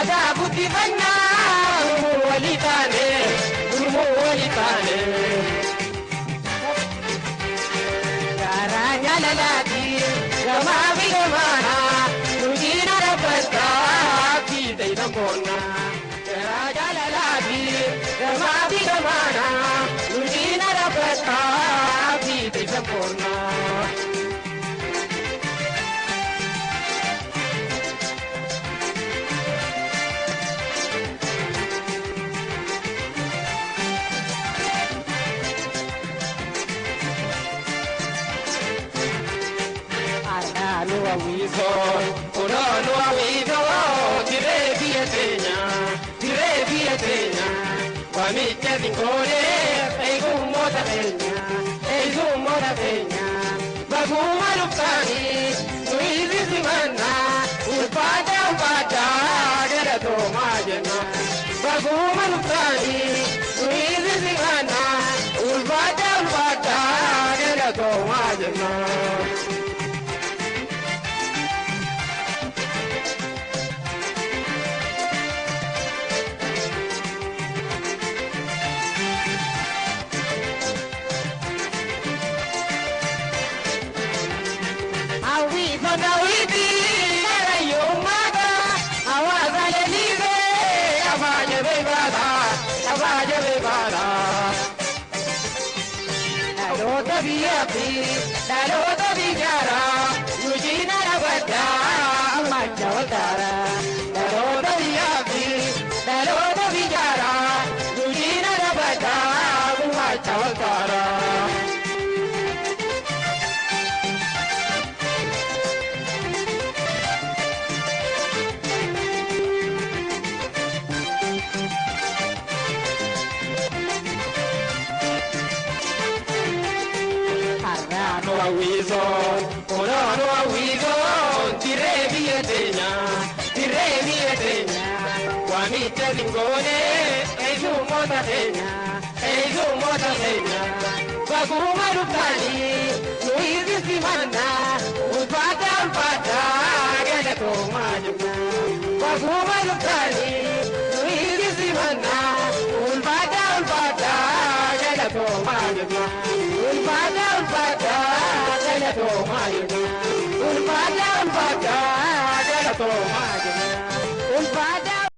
Ada buti banna walidane gurmu walidane Garanya lalati gama bigamana nujina rabata kita idamona Garanya lalati gama bigamana nujina rabata kita idamona no aviso, tire vietenya, Guamiche Tincone, e gumo da peña, Baguma Lucani, Luisi Simana, Upata, Gera Tomagena, Baguma Lucani, Luisi Simana, Upata, Gera Tomagena. Dalo bigara, Eugina Rabata, Machavara. Dalo bigara, Eugina Rabata, Machavara. No aviso, tire vietenya, Guamiche Tincone, e gumo da peña, Baguma Lucani, Luisi Simana, Upata, Gera Tomagena, Baguma Lucani, Luisi Simana, Upata, Gera Tomagena, Upata, Gera Tomagena, Gera Tomagena.